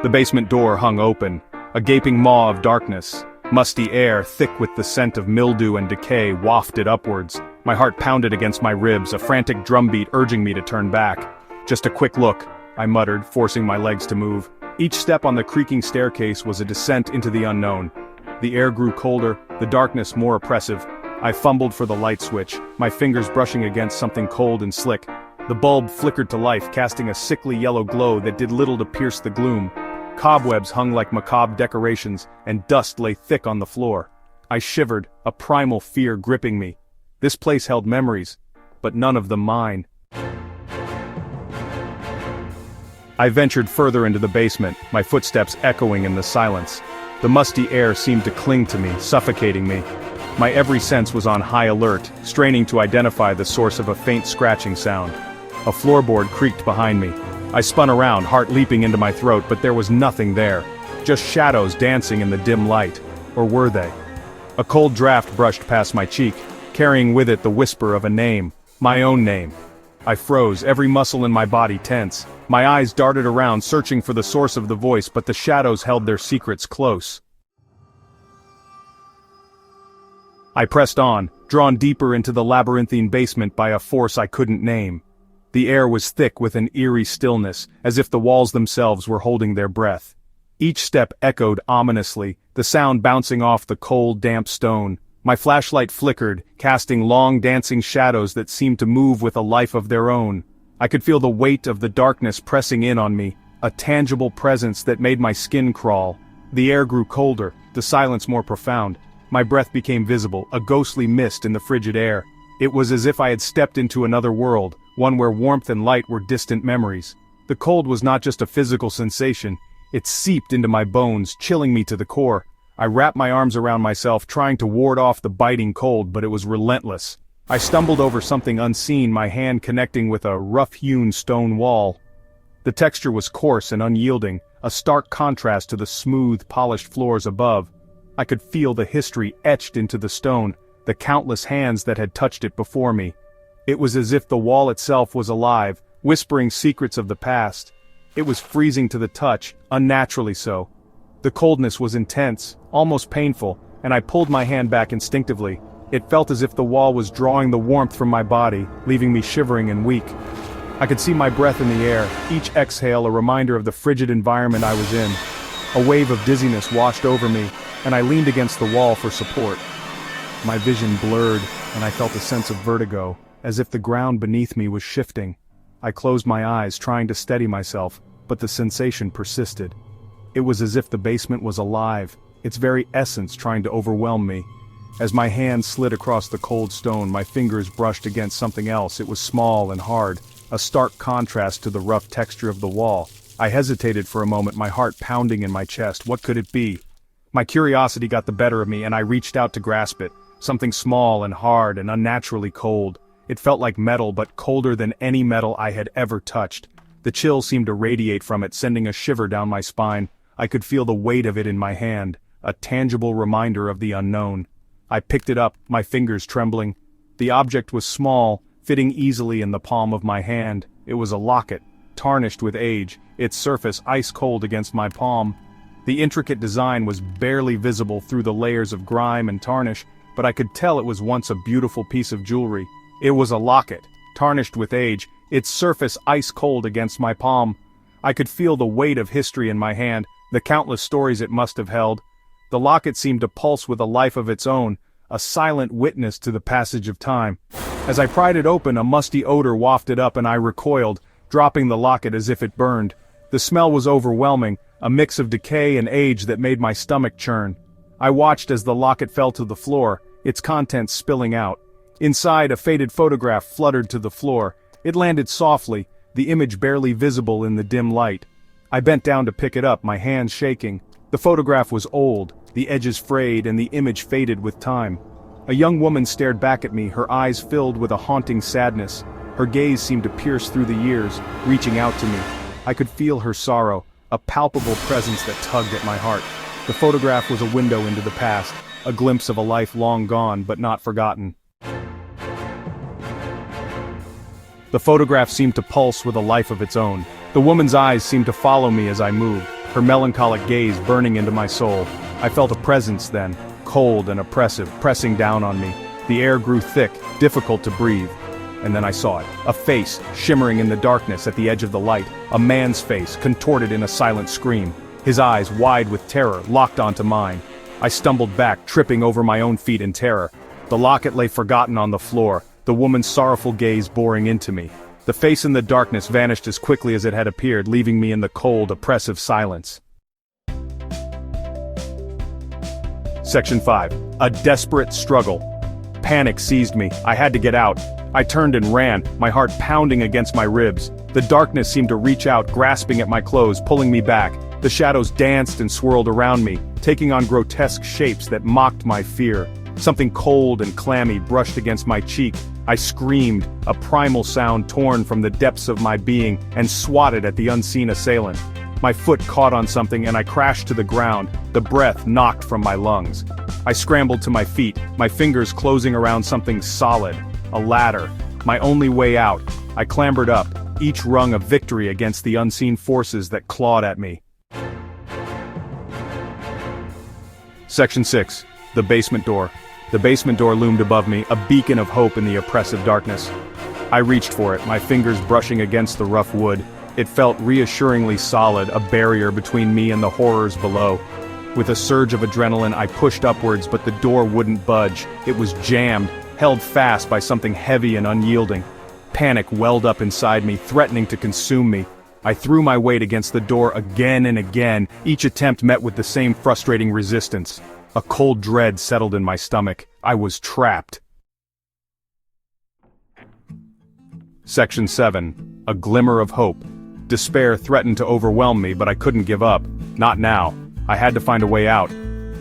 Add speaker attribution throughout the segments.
Speaker 1: The basement door hung open, a gaping maw of darkness. Musty air, thick with the scent of mildew and decay, wafted upwards. My heart pounded against my ribs, a frantic drumbeat urging me to turn back. "Just a quick look," I muttered, forcing my legs to move. Each step on the creaking staircase was a descent into the unknown. The air grew colder, the darkness more oppressive. I fumbled for the light switch, my fingers brushing against something cold and slick. The bulb flickered to life, casting a sickly yellow glow that did little to pierce the gloom. Cobwebs hung like macabre decorations, and dust lay thick on the floor. I shivered, a primal fear gripping me. This place held memories, but none of them mine. I ventured further into the basement, my footsteps echoing in the silence. The musty air seemed to cling to me, suffocating me. My every sense was on high alert, straining to identify the source of a faint scratching sound. A floorboard creaked behind me. I spun around, heart leaping into my throat, but there was nothing there. Just shadows dancing in the dim light. Or were they? A cold draft brushed past my cheek, carrying with it the whisper of a name. My own name. I froze, every muscle in my body tense. My eyes darted around, searching for the source of the voice, but the shadows held their secrets close. I pressed on, drawn deeper into the labyrinthine basement by a force I couldn't name. The air was thick with an eerie stillness, as if the walls themselves were holding their breath. Each step echoed ominously, the sound bouncing off the cold, damp stone. My flashlight flickered, casting long dancing shadows that seemed to move with a life of their own. I could feel the weight of the darkness pressing in on me, a tangible presence that made my skin crawl. The air grew colder, the silence more profound. My breath became visible, a ghostly mist in the frigid air. It was as if I had stepped into another world, one where warmth and light were distant memories. The cold was not just a physical sensation, it seeped into my bones, chilling me to the core. I wrapped my arms around myself, trying to ward off the biting cold, but it was relentless. I stumbled over something unseen, my hand connecting with a rough-hewn stone wall. The texture was coarse and unyielding, a stark contrast to the smooth, polished floors above. I could feel the history etched into the stone, the countless hands that had touched it before me. It was as if the wall itself was alive, whispering secrets of the past. It was freezing to the touch, unnaturally so. The coldness was intense, almost painful, and I pulled my hand back instinctively. It felt as if the wall was drawing the warmth from my body, leaving me shivering and weak. I could see my breath in the air, each exhale a reminder of the frigid environment I was in. A wave of dizziness washed over me, and I leaned against the wall for support. My vision blurred, and I felt a sense of vertigo, as if the ground beneath me was shifting. I closed my eyes, trying to steady myself, but the sensation persisted. It was as if the basement was alive, its very essence trying to overwhelm me. As my hand slid across the cold stone, my fingers brushed against something else. It was small and hard, a stark contrast to the rough texture of the wall. I hesitated for a moment, my heart pounding in my chest. What could it be? My curiosity got the better of me, and I reached out to grasp it. Something small and hard and unnaturally cold. It felt like metal, but colder than any metal I had ever touched. The chill seemed to radiate from it, sending a shiver down my spine. I could feel the weight of it in my hand, a tangible reminder of the unknown. I picked it up, my fingers trembling. The object was small, fitting easily in the palm of my hand. It was a locket, tarnished with age, its surface ice-cold against my palm. The intricate design was barely visible through the layers of grime and tarnish, but I could tell it was once a beautiful piece of jewelry. It was a locket, tarnished with age, its surface ice-cold against my palm. I could feel the weight of history in my hand, the countless stories it must have held. The locket seemed to pulse with a life of its own, a silent witness to the passage of time. As I pried it open, a musty odor wafted up and I recoiled, dropping the locket as if it burned. The smell was overwhelming, a mix of decay and age that made my stomach churn. I watched as the locket fell to the floor, its contents spilling out. Inside, a faded photograph fluttered to the floor. It landed softly, the image barely visible in the dim light. I bent down to pick it up, my hands shaking. The photograph was old, the edges frayed and the image faded with time. A young woman stared back at me, her eyes filled with a haunting sadness. Her gaze seemed to pierce through the years, reaching out to me. I could feel her sorrow, a palpable presence that tugged at my heart. The photograph was a window into the past, a glimpse of a life long gone but not forgotten. The photograph seemed to pulse with a life of its own. The woman's eyes seemed to follow me as I moved, her melancholic gaze burning into my soul. I felt a presence then, cold and oppressive, pressing down on me. The air grew thick, difficult to breathe. And then I saw it, a face, shimmering in the darkness at the edge of the light, a man's face, contorted in a silent scream. His eyes, wide with terror, locked onto mine. I stumbled back, tripping over my own feet in terror. The locket lay forgotten on the floor, the woman's sorrowful gaze boring into me. The face in the darkness vanished as quickly as it had appeared, leaving me in the cold, oppressive silence. Section 5. A desperate struggle. Panic seized me. I had to get out. I turned and ran, my heart pounding against my ribs. The darkness seemed to reach out, grasping at my clothes, pulling me back. The shadows danced and swirled around me, taking on grotesque shapes that mocked my fear. Something cold and clammy brushed against my cheek. I screamed, a primal sound torn from the depths of my being, and swatted at the unseen assailant. My foot caught on something and I crashed to the ground, the breath knocked from my lungs. I scrambled to my feet, my fingers closing around something solid, a ladder, my only way out. I clambered up, each rung a victory against the unseen forces that clawed at me. Section 6. The basement door. The basement door loomed above me, a beacon of hope in the oppressive darkness. I reached for it, my fingers brushing against the rough wood. It felt reassuringly solid, a barrier between me and the horrors below. With a surge of adrenaline, I pushed upwards, but the door wouldn't budge. It was jammed, held fast by something heavy and unyielding. Panic welled up inside me, threatening to consume me. I threw my weight against the door again and again, each attempt met with the same frustrating resistance. A cold dread settled in my stomach. I was trapped. Section 7. A Glimmer of Hope. Despair threatened to overwhelm me, but I couldn't give up. Not now. I had to find a way out.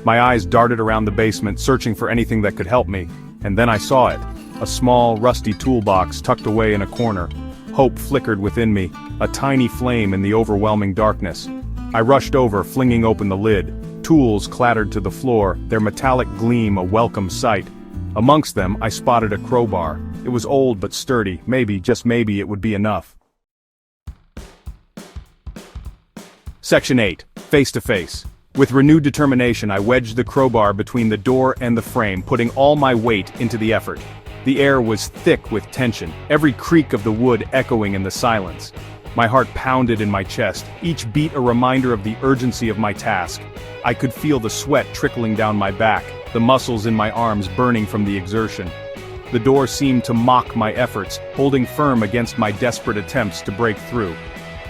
Speaker 1: My eyes darted around the basement, searching for anything that could help me. And then I saw it. A small, rusty toolbox tucked away in a corner. Hope flickered within me, a tiny flame in the overwhelming darkness. I rushed over, flinging open the lid. Tools clattered to the floor, their metallic gleam a welcome sight. Amongst them, I spotted a crowbar. It was old but sturdy. Maybe, just maybe, it would be enough. Section 8. Face to face. With renewed determination, I wedged the crowbar between the door and the frame, putting all my weight into the effort. The air was thick with tension, every creak of the wood echoing in the silence. My heart pounded in my chest, each beat a reminder of the urgency of my task. I could feel the sweat trickling down my back, the muscles in my arms burning from the exertion. The door seemed to mock my efforts, holding firm against my desperate attempts to break through.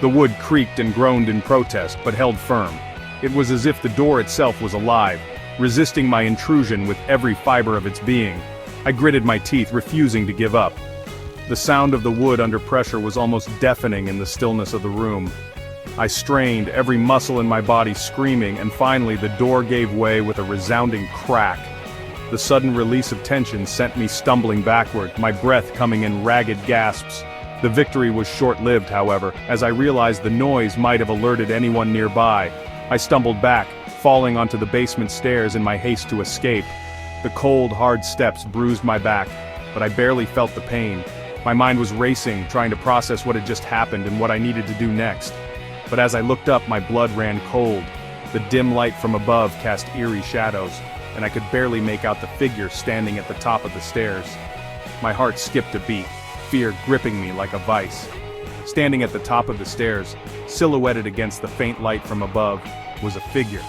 Speaker 1: The wood creaked and groaned in protest, but held firm. It was as if the door itself was alive, resisting my intrusion with every fiber of its being. I gritted my teeth, refusing to give up. The sound of the wood under pressure was almost deafening in the stillness of the room. I strained, every muscle in my body screaming, and finally the door gave way with a resounding crack. The sudden release of tension sent me stumbling backward, my breath coming in ragged gasps. The victory was short-lived, however, as I realized the noise might have alerted anyone nearby. I stumbled back, falling onto the basement stairs in my haste to escape. The cold, hard steps bruised my back, but I barely felt the pain. My mind was racing, trying to process what had just happened and what I needed to do next. But as I looked up, my blood ran cold. The dim light from above cast eerie shadows, and I could barely make out the figure standing at the top of the stairs. My heart skipped a beat, fear gripping me like a vice. Standing at the top of the stairs, silhouetted against the faint light from above, was a figure.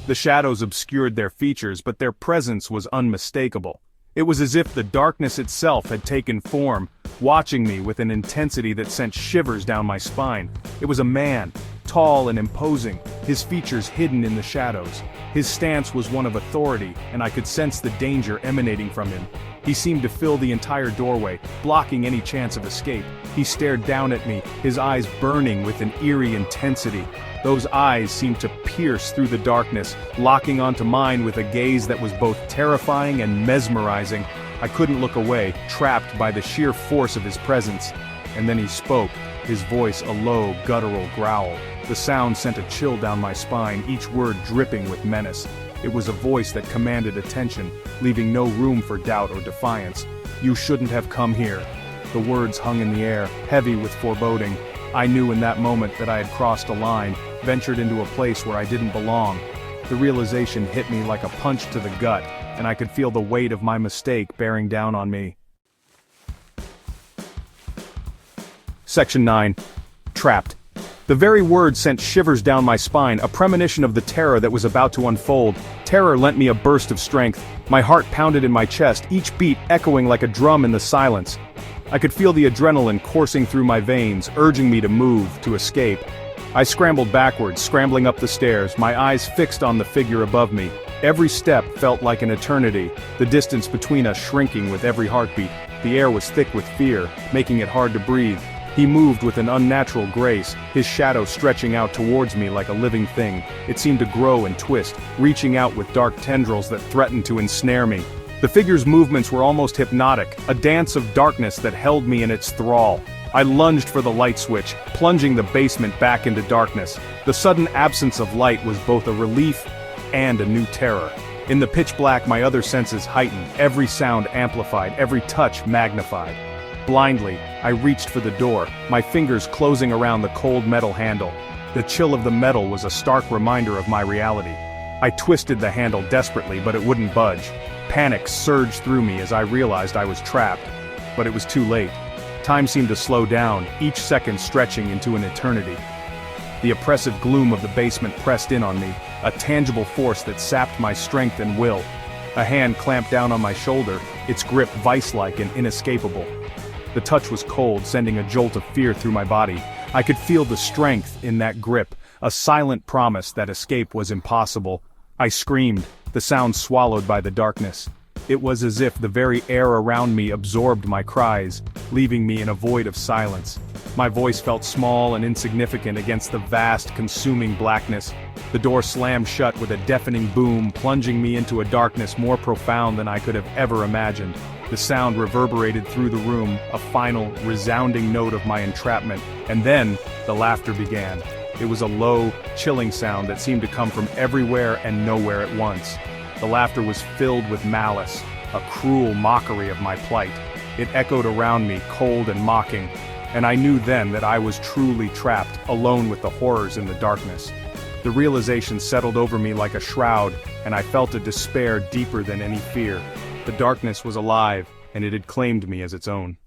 Speaker 1: The shadows obscured their features, but their presence was unmistakable. It was as if the darkness itself had taken form, watching me with an intensity that sent shivers down my spine. It was a man, tall and imposing, his features hidden in the shadows. His stance was one of authority, and I could sense the danger emanating from him. He seemed to fill the entire doorway, blocking any chance of escape. He stared down at me, his eyes burning with an eerie intensity. Those eyes seemed to pierce through the darkness, locking onto mine with a gaze that was both terrifying and mesmerizing. I couldn't look away, trapped by the sheer force of his presence. And then he spoke, his voice a low, guttural growl. The sound sent a chill down my spine, each word dripping with menace. It was a voice that commanded attention, leaving no room for doubt or defiance. "You shouldn't have come here." The words hung in the air, heavy with foreboding. I knew in that moment that I had crossed a line, ventured into a place where I didn't belong. The realization hit me like a punch to the gut, and I could feel the weight of my mistake bearing down on me. Section 9. Trapped. The very word sent shivers down my spine, a premonition of the terror that was about to unfold. Terror lent me a burst of strength. My heart pounded in my chest, each beat echoing like a drum in the silence. I could feel the adrenaline coursing through my veins, urging me to move, to escape. I scrambled backwards, scrambling up the stairs, my eyes fixed on the figure above me. Every step felt like an eternity, the distance between us shrinking with every heartbeat. The air was thick with fear, making it hard to breathe. He moved with an unnatural grace, his shadow stretching out towards me like a living thing. It seemed to grow and twist, reaching out with dark tendrils that threatened to ensnare me. The figure's movements were almost hypnotic, a dance of darkness that held me in its thrall. I lunged for the light switch, plunging the basement back into darkness. The sudden absence of light was both a relief and a new terror. In the pitch black, my other senses heightened, every sound amplified, every touch magnified. Blindly, I reached for the door, my fingers closing around the cold metal handle. The chill of the metal was a stark reminder of my reality. I twisted the handle desperately, but it wouldn't budge. Panic surged through me as I realized I was trapped. But it was too late. Time seemed to slow down, each second stretching into an eternity. The oppressive gloom of the basement pressed in on me, a tangible force that sapped my strength and will. A hand clamped down on my shoulder, its grip vice-like and inescapable. The touch was cold, sending a jolt of fear through my body. I could feel the strength in that grip, a silent promise that escape was impossible. I screamed, the sound swallowed by the darkness. It was as if the very air around me absorbed my cries, leaving me in a void of silence. My voice felt small and insignificant against the vast, consuming blackness. The door slammed shut with a deafening boom, plunging me into a darkness more profound than I could have ever imagined. The sound reverberated through the room, a final, resounding note of my entrapment, and then, the laughter began. It was a low, chilling sound that seemed to come from everywhere and nowhere at once. The laughter was filled with malice, a cruel mockery of my plight. It echoed around me, cold and mocking, and I knew then that I was truly trapped, alone with the horrors in the darkness. The realization settled over me like a shroud, and I felt a despair deeper than any fear. The darkness was alive, and it had claimed me as its own.